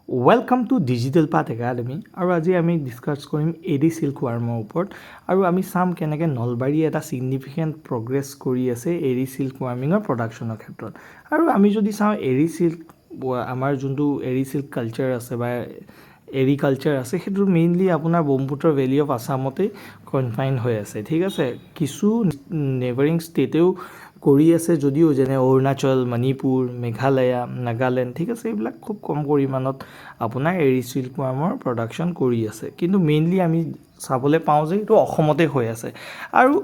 Welcome to Digital Path Academy আৰু আজি আমি ডিসকাস কৰিম এডি সিল্ক ৱাৰ্মৰ ওপৰত আৰু আমি চাম কেনেকৈ নলবাৰী এটা সিগনিফিকেন্ট প্ৰগ্ৰেছ কৰি আছে এডি সিল্ক ৱাৰ্মিঙৰ প্ৰডাকশ্যনৰ ক্ষেত্ৰত আৰু আমি যদি চাওঁ এডি সিল্ক আমাৰ যোনটো এডি সিল্ক কালচাৰ আছে বা এগ্ৰিকালচাৰ আছে সেইটো মেইনলি আপোনাৰ ব্ৰহ্মপুত্ৰ ভেলী অফ আসামতে কনফাইন হৈ আছে ঠিক আছে কিছু নেবাৰিং ষ্টেটেও কৰি আছে যদিও যেনে অৰুণাচল মণিপুৰ মেঘালয়া নাগালেণ্ড ঠিক আছে এইবিলাক খুব কম পৰিমাণত আপোনাৰ এডি সিল্ক ৱাৰ্মৰ প্ৰডাকশ্যন কৰি আছে কিন্তু মেইনলি আমি চাবলৈ পাওঁ যে এইটো অসমতে হৈ আছে আৰু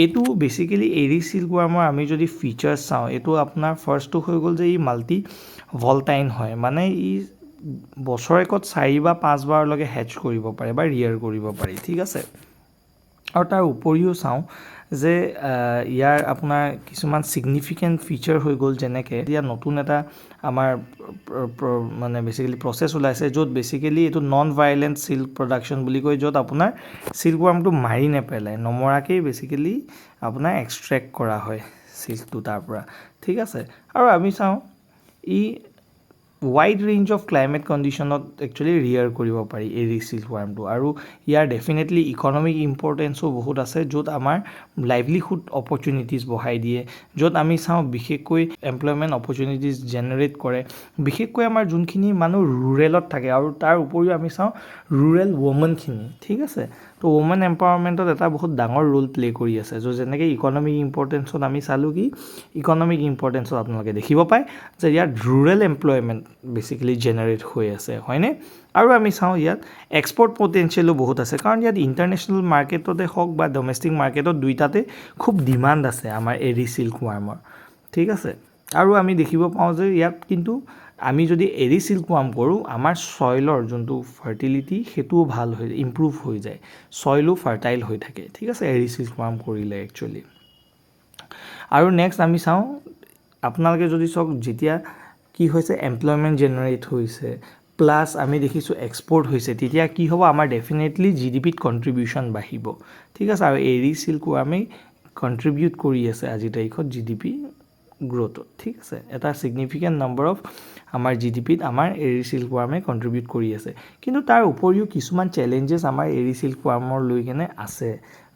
এইটো বেচিকেলি এডি সিল্ক ৱাৰ্মৰ আমি যদি ফিচাৰ্ছ চাওঁ এইটো আপোনাৰ ফাৰ্ষ্টটো হৈ গ'ল যে ই মাল্টি ভলটাইন হয় মানে ই বছৰেকত 4 বা 5 বাৰলৈকে হেচ কৰিব পাৰে বা ৰিয়াৰ কৰিব পাৰি ঠিক আছে আৰু তাৰ উপৰিও চাওঁ যে ইয়াৰ আপোনাৰ কিছুমান সিগনিফিকেন্ট ফিচাৰ হৈ গ'ল যেনেকৈ এতিয়া নতুন এটা আমাৰ মানে বেচিকেলি প্ৰচেছ ওলাইছে য'ত বেচিকেলি এইটো নন ভাইলেণ্ট সিল্ক প্ৰডাকশ্যন বুলি কয় য'ত আপোনাৰ সিল্ক ৱাৰ্মটো মাৰি নেপেলায় নমৰাকেই বেচিকেলি আপোনাৰ এক্সট্ৰেক্ট কৰা হয় সিল্কটো তাৰ পৰা ঠিক আছে আৰু আমি চাওঁ ই ৱাইড ৰেঞ্জ অফ ক্লাইমেট কণ্ডিশ্যনত একচুৱেলি ৰিয়াৰ কৰিব পাৰি এডি সিল্ক ৱাৰ্মটো আৰু ইয়াৰ ডেফিনেটলি ইকনমিক ইম্পৰ্টেঞ্চো বহুত আছে য'ত আমাৰ লাইভলিহুড অপৰচুনিটিজ বঢ়াই দিয়ে য'ত আমি চাওঁ বিশেষকৈ এমপ্লয়মেণ্ট অপৰচুনিটিজ জেনেৰেট কৰে বিশেষকৈ আমাৰ যোনখিনি মানুহ ৰুৰেলত থাকে আৰু তাৰ উপৰিও আমি চাওঁ ৰুৰেল ৱমেনখিনি ঠিক আছে তো ৱমেন এম্পাৱাৰমেণ্টত এটা বহুত ডাঙৰ ৰোল প্লে কৰি আছে য' যেনেকৈ ইকনমিক ইম্পৰ্টেঞ্চত আমি চালোঁ কি ইকনমিক ইম্পৰ্টেঞ্চত আপোনালোকে দেখিব পায় যে ইয়াত ৰুৰেল এমপ্লয়মেণ্ট বেচিকেলি জেনেৰেট হৈ আছে হয়নে আৰু আমি চাওঁ ইয়াত এক্সপৰ্ট পটেঞ্চিয়েলো বহুত আছে কাৰণ ইয়াত ইণ্টাৰনেশ্যনেল মাৰ্কেটতে হওক বা ডমেষ্টিক মাৰ্কেটত দুইটাতে খুব ডিমাণ্ড আছে আমাৰ এডি সিল্ক ৱাৰ্মৰ ঠিক আছে আৰু আমি দেখিব পাওঁ যে ইয়াত কিন্তু আমি যদি এডি সিল্ক ৱাৰ্ম কৰোঁ আমাৰ ছইলৰ যোনটো ফাৰ্টিলিটি সেইটোও ভাল হৈ ইম্প্ৰুভ হৈ যায় ছইলো ফাৰ্টাইল হৈ থাকে ঠিক আছে এডি সিল্ক ৱাৰ্ম কৰিলে একচুৱেলি আৰু নেক্সট আমি চাওঁ আপোনালোকে যদি চাওক যেতিয়া কি হৈছে এমপ্লয়মেণ্ট জেনেৰেট হৈছে প্লাছ আমি দেখিছোঁ এক্সপৰ্ট হৈছে তেতিয়া কি হ'ব আমাৰ ডেফিনেটলি জিডিপিত কণ্ট্ৰিবিউশ্যন বাঢ়িব ঠিক আছে আৰু এডি সিল্ক ৱাৰ্মে কণ্ট্ৰিবিউট কৰি আছে আজিৰ তাৰিখত জিডিপি গ্ৰ'থত ঠিক আছে এটা ছিগনিফিকেণ্ট নম্বৰ অফ আমাৰ জিডিপিত আমাৰ এডি সিল্ক ৱাৰ্মে কণ্ট্ৰিবিউট কৰি আছে কিন্তু তাৰ উপৰিও কিছুমান চেলেঞ্জেছ আমাৰ এডি সিল্ক ৱাৰ্মৰ লৈ কেনে আছে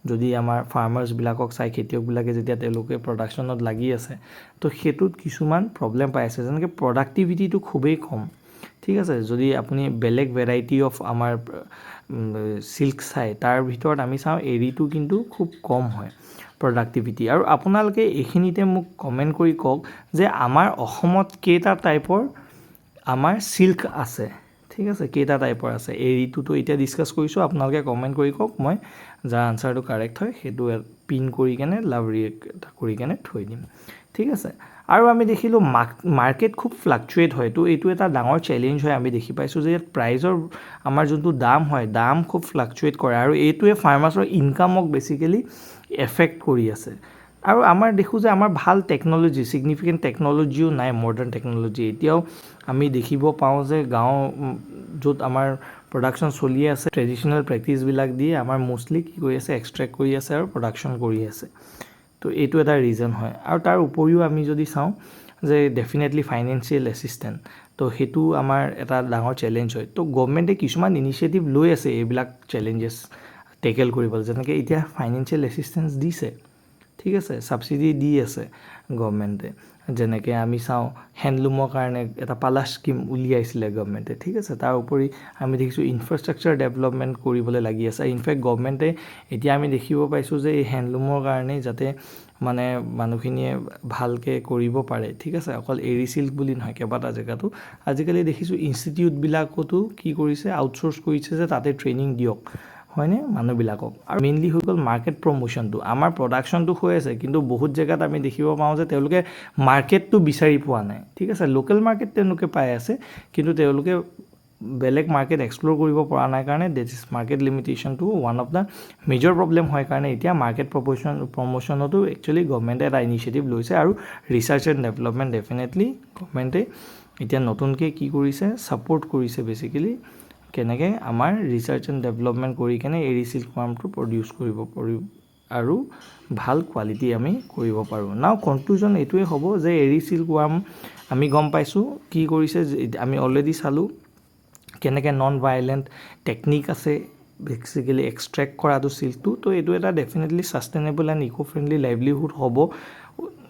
যদি আমাৰ ফাৰ্মাৰ্ছবিলাকক চাই খেতিয়কবিলাকে যেতিয়া তেওঁলোকে প্ৰডাকশ্যনত লাগি আছে তো সেইটোত কিছুমান প্ৰব্লেম পাই আছে যেনেকৈ প্ৰডাক্টিভিটিটো খুবেই কম ঠিক আছে যদি আপুনি বেলেগ ভেৰাইটি অফ আমাৰ সিল্ক চাই তাৰ ভিতৰত আমি চাওঁ এডিটো কিন্তু খুব কম হয় প্ৰডাক্টিভিটি আৰু আপোনালোকে এইখিনিতে মোক কমেণ্ট কৰি কওক যে আমাৰ অসমত কেইটা টাইপৰ আমাৰ সিল্ক আছে ঠিক আছে কেইটা টাইপৰ আছে এডিটোতো এতিয়া ডিছকাছ কৰিছোঁ আপোনালোকে কমেণ্ট কৰি কওক মই যাৰ আনচাৰটো কাৰেক্ট হয় সেইটো পিন কৰি কেনে লাভ ৰিয়েক্ট কৰি কেনে থৈ দিম ঠিক আছে আৰু আমি দেখিলোঁ মাৰ্কেট খুব ফ্লাকচুৱেট হয় তো এইটো এটা ডাঙৰ চেলেঞ্জ হয় আমি দেখি পাইছোঁ যে ইয়াত প্ৰাইজৰ আমাৰ যোনটো দাম হয় দাম খুব ফ্লাকচুৱেট কৰে আৰু এইটোৱে ফাৰ্মাৰ্ছৰ ইনকামক বেচিকেলি এফেক্ট কৰি আছে আৰু আমাৰ দেখোঁ যে আমাৰ ভাল টেকন'লজি ছিগনিফিকেণ্ট টেকন'লজিও নাই মডাৰ্ণ টেকন'লজি এতিয়াও আমি দেখিব পাওঁ যে গাঁও য'ত আমাৰ প্ৰডাকশ্যন চলি আছে ট্ৰেডিশ্যনেল প্ৰেক্টিছবিলাক দিয়ে আমাৰ মোষ্টলি কি কৰি আছে এক্সট্ৰেক্ট কৰি আছে আৰু প্ৰডাকশ্যন কৰি আছে তো এইটো এটা ৰিজন হয় আৰু তাৰ উপৰিও আমি যদি চাওঁ যে ডেফিনেটলি ফাইনেন্সিয়েল এছিষ্টেণ্ট তো সেইটো আমাৰ এটা ডাঙৰ চেলেঞ্জ হয় তো গভৰ্ণমেণ্টে কিছুমান ইনিচিয়েটিভ লৈ আছে এইবিলাক চেলেঞ্জেছ টেকেল কৰিবলৈ যেনেকৈ এতিয়া ফাইনেন্সিয়েল এছিষ্টেঞ্চ দিছে ঠিক আছে ছাবচিডি দি আছে গভৰ্ণমেণ্টে যেনেকৈ আমি চাওঁ হেণ্ডলুমৰ কাৰণে এটা পালা স্কিম উলিয়াইছিলে গভৰ্ণমেণ্টে ঠিক আছে তাৰ উপৰি আমি দেখিছোঁ ইনফ্ৰাষ্ট্ৰাকচাৰ ডেভেলপমেণ্ট কৰিবলৈ লাগি আছে ইনফেক্ট গভৰ্ণমেণ্টে এতিয়া আমি দেখিব পাইছোঁ যে এই হেণ্ডলুমৰ কাৰণে যাতে মানে মানুহখিনিয়ে ভালকৈ কৰিব পাৰে ঠিক আছে অকল এডি সিল্ক বুলি নহয় কেইবাটা জেগাতো আজিকালি দেখিছোঁ ইনষ্টিটিউটবিলাকতো কি কৰিছে আউটচ'ৰ্চ কৰিছে যে তাতে ট্ৰেইনিং দিয়ক হয়নে মানুহবিলাকক আৰু মেইনলি হৈ গ'ল মাৰ্কেট প্ৰমোশ্যনটো আমাৰ প্ৰডাকশ্যনটো হৈ আছে কিন্তু বহুত জেগাত আমি দেখিব পাওঁ যে তেওঁলোকে মাৰ্কেটটো বিচাৰি পোৱা নাই ঠিক আছে লোকেল মাৰ্কেট তেওঁলোকে পাই আছে কিন্তু তেওঁলোকে বেলেগ মাৰ্কেট এক্সপ্ল'ৰ কৰিব পৰা নাই কাৰণে দেট ইজ মাৰ্কেট লিমিটেশ্যনটো one of the major problem হয় কাৰণে এতিয়া মাৰ্কেট প্ৰমোশ্যনতো একচুৱেলি গভৰ্ণমেণ্টে এটা ইনিচিয়েটিভ লৈছে আৰু ৰিচাৰ্চ এণ্ড ডেভেলপমেণ্ট ডেফিনেটলি গভৰ্ণমেণ্টে এতিয়া নতুনকৈ কি কৰিছে ছাপৰ্ট কৰিছে বেচিকেলি কেনেকৈ আমাৰ ৰিচাৰ্চ এণ্ড ডেভেলপমেণ্ট কৰি কেনে এডি সিল্ক ৱাৰ্মটো প্ৰডিউচ কৰিব পাৰি আৰু ভাল কোৱালিটি আমি কৰিব পাৰোঁ নাও কনক্লুজন এইটোৱে হ'ব যে এডি সিল্ক ৱাৰ্ম আমি গম পাইছোঁ কি কৰিছে আমি অলৰেডি চালোঁ কেনেকৈ নন ভাইলেণ্ট টেকনিক আছে বেচিকেলি এক্সট্ৰেক্ট কৰাটো চিল্কটো তো এইটো এটা definitely sustainable and eco' friendly livelihood হ'ব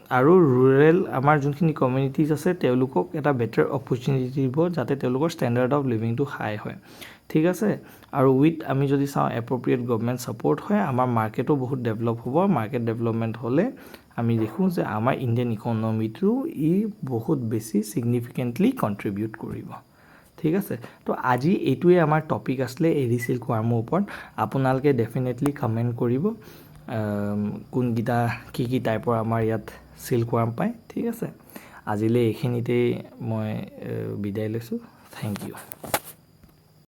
আৰু ৰুৰেল আমাৰ যোনখিনি কমিউনিটিজ আছে তেওঁলোকক এটা বেটাৰ অপৰচুনিটি দিব যাতে তেওঁলোকৰ ষ্টেণ্ডাৰ্ড অফ লিভিংটো হাই হয় ঠিক আছে আৰু উইথ আমি যদি চাওঁ এপ্ৰপ্ৰিয়েট গভৰ্ণমেণ্ট ছাপৰ্ট হয় আমাৰ মাৰ্কেটো বহুত ডেভেলপ হ'ব মাৰ্কেট ডেভেলপমেণ্ট হ'লে আমি দেখোঁ যে আমাৰ ইণ্ডিয়ান ইকনমিটো ই বহুত বেছি ছিগনিফিকেণ্টলি কণ্ট্ৰিবিউট কৰিব ঠিক আছে তো আজি এইটোৱে আমাৰ টপিক আছিলে এৰি চিল্ক ৱাৰ্মৰ ওপৰত আপোনালোকে ডেফিনেটলি কমেণ্ট কৰিব কোনকেইটা কি টাইপৰ আমাৰ ইয়াত চিল্ক ৱাৰ্ম পায় ঠিক আছে আজিলৈ এইখিনিতেই মই বিদায় লৈছোঁ থেংক ইউ